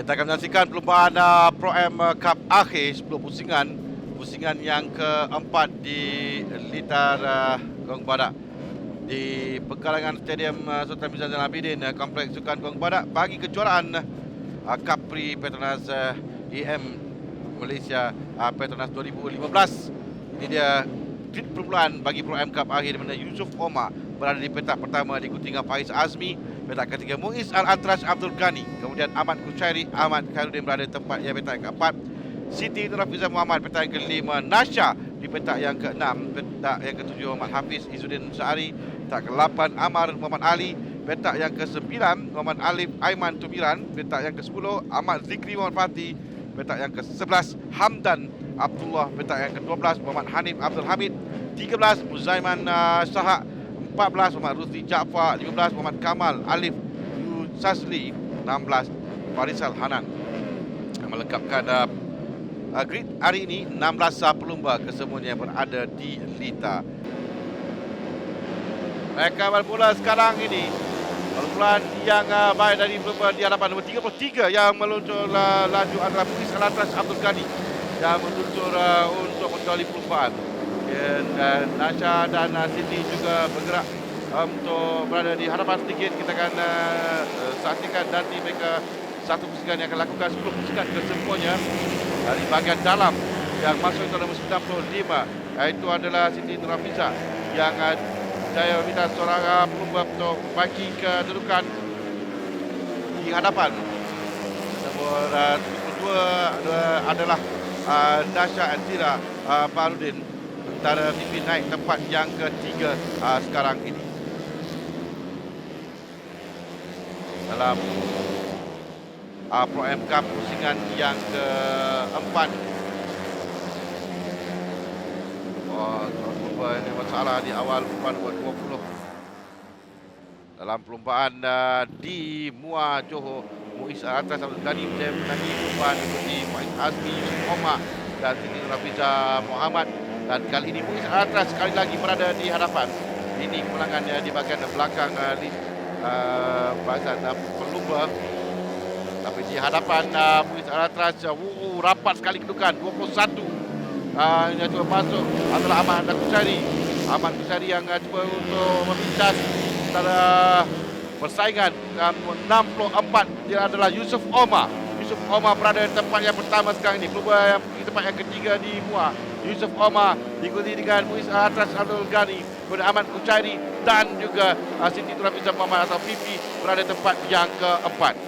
Kita akan menyaksikan perlumbaan Pro M Cup akhir 10 pusingan. Pusingan yang keempat di litar Gong Badak di pekarangan Stadium Sultan Mizain Zainal Abidin, Kompleks Sukan Gong Badak bagi kejuaraan Capri Petronas EM Malaysia Petronas 2015. Ini dia permulaan bagi Pro M Cup akhir, di mana Yusof Omar berada di petak pertama diikuti dengan Faiz Azmi. Petak ketiga Muiz Al-Atrash Abdul Ghani. Kemudian Ahmad Kushairi, Ahmad Khairuddin berada di tempat yang petak yang keempat. Siti Nurhafizah Muhammad petak yang kelima. Nasha di petak yang keenam. Petak yang ketujuh Muhammad Hafiz Izzuddin Sa'ari. Petak ke-8 Amar Muhammad Ali. Petak yang ke-9 Muhammad Alif Aiman Tumiran. Petak yang ke-10 Ahmad Zikri Muhammad Fatih. Petak yang ke-11 Hamdan Abdullah. Petak yang ke-12 Muhammad Hanif Abdul Hamid. 13 Muzaiman Sahak. 14 Muhammad Rusti Jaafar. 15 Muhammad Kamal Alif Yusasli. 16 Farisal Hanan. Melengkapkan grid hari ini 16 pelumba kesemuanya yang berada di Lita. Mereka bermula sekarang ini. Permulaan yang baik dari pelumba di hadapan nombor 33 yang meluncur laju adalah Muiz Al-Atrash Abdul Ghani yang meluncur untuk mengawali perlumbaan. Dan Nasha dan Siti juga bergerak untuk berada di hadapan sedikit. Kita akan saksikan nanti mereka satu pusingan yang akan lakukan 10 pusingan kesemuanya dari bahagian dalam yang masuk ke nombor 95, iaitu adalah Siti Nurhafizah yang saya minta seorang pelumba untuk bagi kedudukan di hadapan. Nombor 72 adalah Nasha Azira Farudin. Sementara Fifi naik tempat yang ketiga sekarang ini. Dalam Pro M Cup pusingan yang keempat. Ini masalah di awal perlumbaan nombor 20. Dalam perlumbaan di Muar Johor, Muiz Al-Atrash Abdul Ghani menangi perlumbaan seperti Faiz Azmi, Yusof Omar dan Siti Nurhafizah Muhammad. Dan kali ini Muiz Al-Atrash sekali lagi berada di hadapan. Ini kemenangannya di bahagian belakang barisan pelumba. Tapi di hadapan Muiz Al-Atrash rapat sekali kedudukan 21. Yang cuba masuk adalah Ahmad Kushairi. Ahmad Kushairi yang cuba untuk memintas antara persaingan 64. Dia adalah Yusof Omar. Yusof Omar berada di tempat yang pertama sekarang ini. Pelumba yang di tempat yang ketiga di Muar. Yusof Omar diikuti dengan Muiz Al-Atrash Abdul Ghani, kemudian Ahmad Kushairi dan juga Siti Nurhafizah Muhammad atau Fifi berada di tempat yang keempat.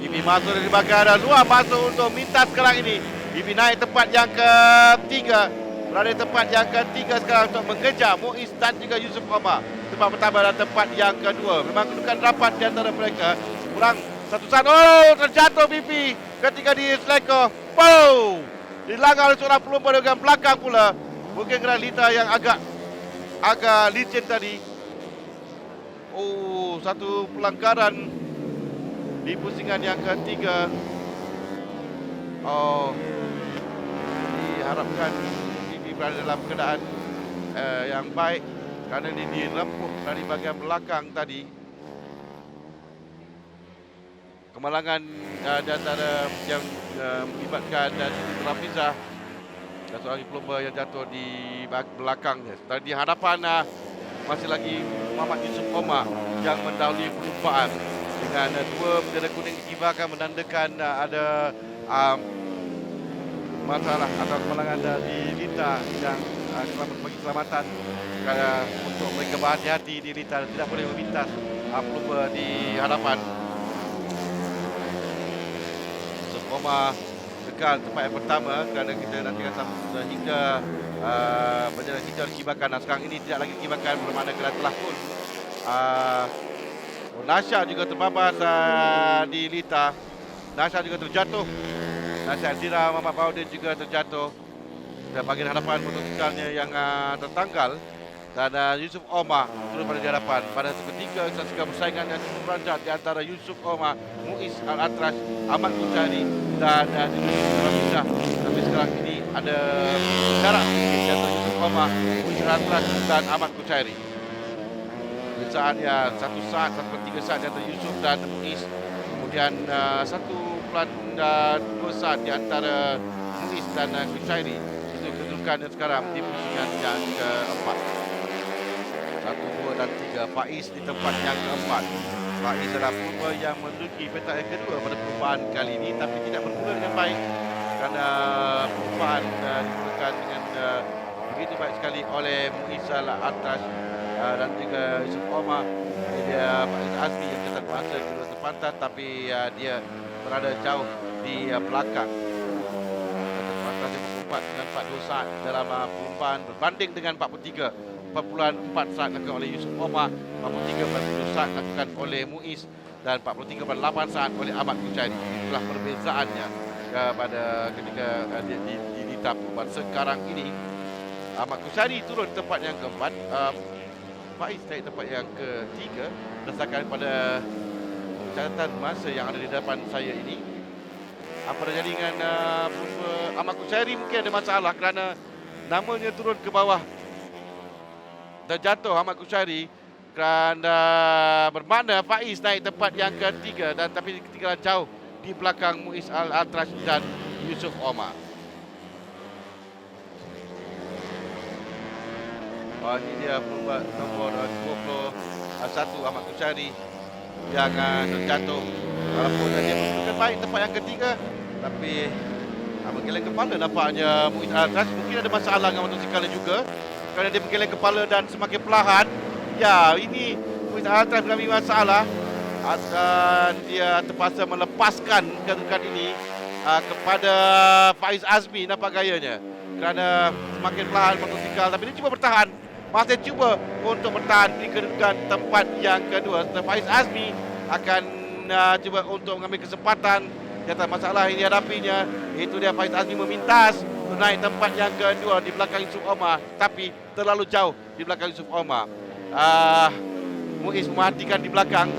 Fifi masuk dari bahagian luar, masuk untuk mintas sekarang ini. Fifi naik tempat yang ketiga, berada di tempat yang ketiga sekarang untuk mengejar Muiz dan juga Yusof Omar. Tempat pertama dan tempat yang kedua. Memang kedudukan rapat di antara mereka. Kurang satu saat. Oh, terjatuh Fifi ketika di seleko. Pow! Dilanggar oleh seorang pelumba dengan belakang pula. Mungkin kerana Lita yang agak licin tadi. Oh, satu pelanggaran di pusingan yang ketiga. Oh, diharapkan ini berada dalam keadaan yang baik kerana ini dirempuk dari bahagian belakang tadi. Kemalangan di antara yang melibatkan Siti Nurhafizah dan seorang pelumba yang jatuh di belakangnya. Sementara di hadapan masih lagi Muhammad Yusof Omar yang mendahului perlumbaan dengan dua bendera kuning dikibarkan menandakan ada masalah atau kemalangan di Lita yang bagi keselamatan untuk mereka berhati-hati di Lita, tidak boleh memintas pelumba di hadapan. Omar kekal tempat yang pertama kerana kita nanti akan hingga berjalan hingga dikibarkan. Sekarang ini tidak lagi dikibarkan bermakna kerana telah pun Nasha juga terbabas di Lita. Nasha juga terjatuh. Nasha Azira Muhammad Farudin juga terjatuh dan bahagian hadapan motosikalnya yang tertanggal. Dan Yusof Omar terus pada di hadapan. Pada ketiga saksikan persaingan yang cukup rancak di antara Yusof Omar, Muiz Al-Atrash, Ahmad Kushairi dan Nurhafizah. Tapi sekarang ini ada jarak di antara Yusof Omar, Muiz Al-Atrash dan Ahmad Kushairi. Persaingan 1 saat, 1/3 saat di antara Yusof dan Muiz. Kemudian 1 2 saat di antara Muiz dan Kushairi. Itu kedudukannya sekarang di pusingan yang keempat. 1, 2 dan 3. Faiz di tempat yang keempat. Faiz adalah purba yang menduduki petak yang kedua pada perlumbaan kali ini, tapi tidak bermula dengan baik kerana perlumbaan dimulakan dengan begitu baik sekali oleh Muiz Al-Atrash dan juga Yusuf Omar. Dia Faiz Azmi yang ketat masa kedua terpantas, tapi dia berada jauh di belakang. Terpantas dia berkumpat dengan 42 saat dalam perlumbaan berbanding dengan 43.4 saat dilakukan oleh Yusuf Omar, 43.10 saat dilakukan oleh Muiz dan 43.8 saat oleh Ahmad Kushairi. Itulah perbezaannya pada ketika di tahap perlumbaan sekarang ini. Ahmad Kushairi turun tempat yang keempat, Faiz naik tempat yang ketiga berdasarkan pada catatan masa yang ada di depan saya ini. Apa terjadi dengan Ahmad Kushairi? Mungkin ada masalah kerana namanya turun ke bawah, terjatuh Ahmad Kushairi, kerana bermakna Faiz naik tempat yang ketiga dan tapi ketinggalan jauh di belakang Muiz Al-Atrash dan Yusuf Omar. Ini dia perlumbaan nombor 21 Ahmad Kushairi yang terjatuh. Walaupun dia menunjukkan baik tempat yang ketiga, tapi menggeleng kepala nampaknya Muiz Al-Atrash. Mungkin ada masalah dengan motosikalnya juga kerana dia menggeleng kepala dan semakin perlahan. Ya, ini Muiz Al-Atrash mengalami masalah dan dia terpaksa melepaskan kedudukan ini kepada Faiz Azmi nampak gayanya, kerana semakin perlahan motosikal, tapi dia cuba bertahan, masih cuba untuk bertahan di kedudukan tempat yang kedua. Faiz Azmi akan cuba untuk mengambil kesempatan di atas masalah yang dihadapinya. Itu dia Faiz Azmi memintas untuk naik tempat yang kedua di belakang Yusuf Omar, tapi terlalu jauh di belakang Yusuf Omar. Muiz memperhatikan di belakang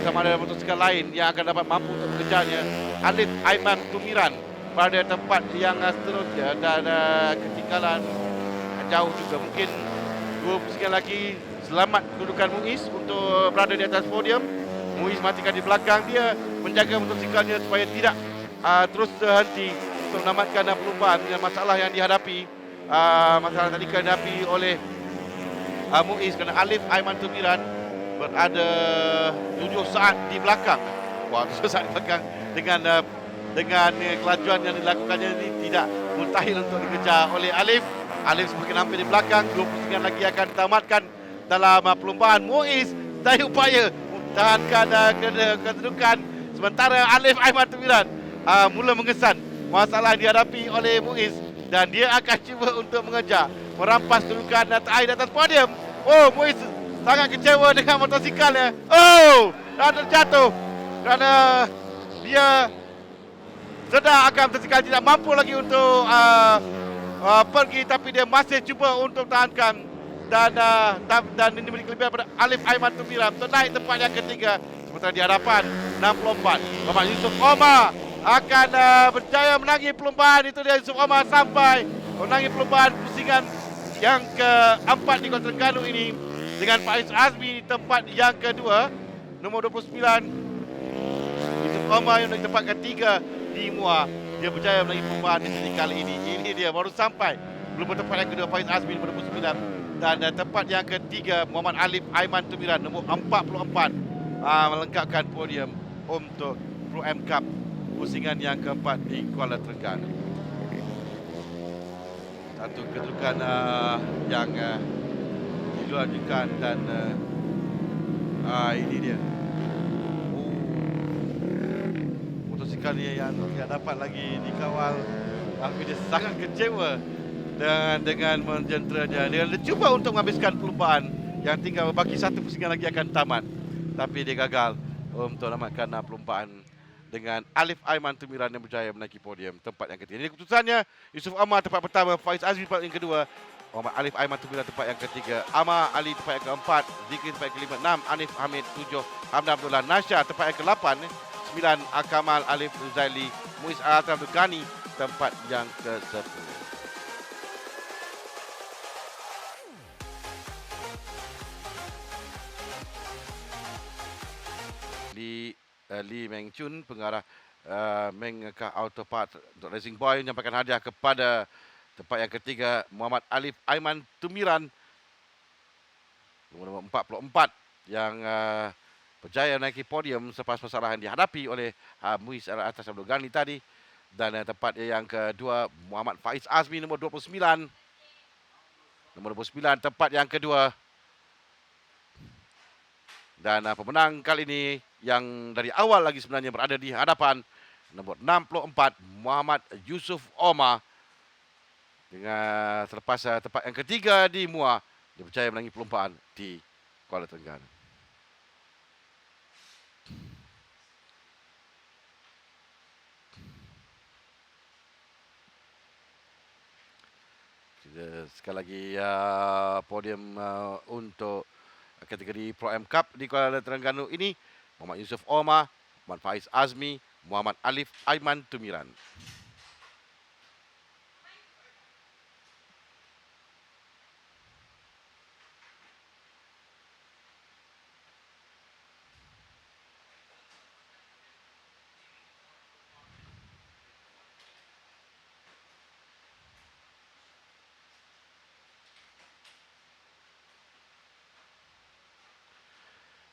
sama ada motosikal lain yang akan dapat mampu untuk mengejarnya. Alif Aiman Tumiran pada tempat yang seterusnya dan ketinggalan jauh juga. Mungkin 2 pusingan lagi selamat kedudukan Muiz untuk berada di atas podium. Muiz matikan di belakang, dia menjaga motosikalnya supaya tidak terus terhenti untuk menamatkan perlumbaan dengan masalah yang dihadapi. Masalah tadi dihadapi oleh Muiz kerana Alif Aiman Tumiran berada 7 saat di belakang. Wah, 7 saat di belakang dengan kelajuan yang dilakukannya ini tidak mustahil untuk dikejar oleh Alif. Alif semakin hampir di belakang. 2 pusingan lagi akan ditamatkan dalam perlumbaan. Muiz daya upaya mempertahankan kedudukan, sementara Alif Aiman Tumiran mula mengesan masalah yang dihadapi oleh Muiz dan dia akan cuba untuk mengejar, merampas kedudukan terakhir di atas podium. Oh, Muiz sangat kecewa dengan motosikalnya. Oh, dan terjatuh kerana dia sedar akan motosikal tidak mampu lagi untuk pergi, tapi dia masih cuba untuk tahankan dan ini memberi kelebihan pada Alif Aiman Tumiran untuk naik tempat yang ketiga. Sementara di hadapan 64 Muhammad Yusuf Omar akan berjaya menangi perlumbaan. Itu dia Yusuf Omar sampai menangi perlumbaan pusingan yang keempat di Kota Terengganu ini dengan Faiz Azmi di tempat yang kedua, nombor 29 Yusuf Omar yang di tempat ketiga di Muar. Dia berjaya menangi perlumbaan di sini kali ini. Ini dia baru sampai, belum tempat yang kedua Faiz Azmi nombor 29 dan tempat yang ketiga Muhammad Alif Aiman Tumiran nombor 44 melengkapkan podium untuk Pro M Cup pusingan yang keempat di Kuala Terengganu. Satu kedudukan yang dilanjutkan dan ini dia. Motosikalnya yang tidak dapat lagi dikawal, tapi dia sangat kecewa dengan menjenteranya. Dia cuba untuk menghabiskan perlumbaan yang tinggal bagi 1 pusingan lagi akan tamat, tapi dia gagal untuk menamatkan perlumbaan dengan Alif Aiman Tumiran yang berjaya menaiki podium tempat yang ketiga. Ini keputusannya, Yusuf Omar tempat pertama, Faiz Azmi tempat yang kedua, Muhammad Alif Aiman Tumiran tempat yang ketiga, Amar Ali tempat yang keempat, Zikri tempat yang kelima, 6 Anif Hamid, 7 Hamdan Abdullah, Nasha tempat yang ke-8, 9 Akamal Alif Ruzaili, Muiz Al-Atrash Abdul Ghani tempat yang ke-10. Lee Meng Chun, pengarah Mengekah Autopart untuk Racing Boy menyampaikan hadiah kepada tempat yang ketiga Muhammad Alif Aiman Tumiran nombor 44 yang berjaya menaiki podium selepas persalahan dihadapi oleh Muiz Atas Abdul Ghani tadi. Dan tempat yang kedua Muhammad Faiz Azmi nombor 29. Nombor 29 tempat yang kedua. Dan pemenang kali ini yang dari awal lagi sebenarnya berada di hadapan nombor 64 Muhammad Yusuf Omar. Dengan selepas tempat yang ketiga di MUA, dia berjaya menangi perlombaan di Kuala Terengganu. Sekali lagi podium untuk kategori Pro M Cup di Kuala Terengganu ini Muhammad Yusuf Omar, Muhammad Faiz Azmi, Muhammad Alif Aiman Tumiran.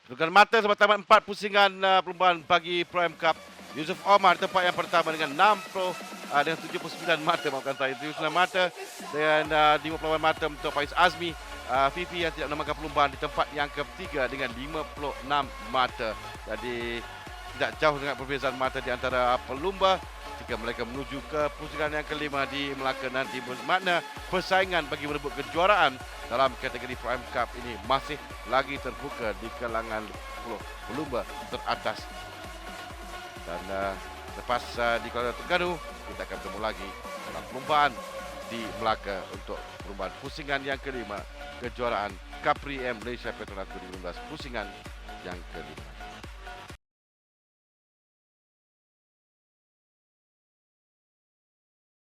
Kedudukan mata sampai tamat 4 pusingan perlombaan bagi Pro M Cup. Yusuf Omar tempat yang pertama dengan 79 mata, maafkan saya, 79 mata dengan 58 mata untuk Faiz Azmi. Fifi yang tidak menamakan perlombaan di tempat yang ketiga dengan 56 mata. Jadi tidak jauh dengan perbezaan mata di antara pelumba ketika mereka menuju ke pusingan yang kelima di Melaka nanti. Bermakna persaingan bagi merebut kejuaraan dalam kategori Pro M Cup ini masih lagi terbuka di kalangan 10 pelumba teratas. Dan lepas di Kuala Terengganu, kita akan bertemu lagi dalam perlombaan di Melaka untuk perlombaan pusingan yang kelima kejuaraan Capri M Malaysia Petronas 2015 pusingan yang kelima.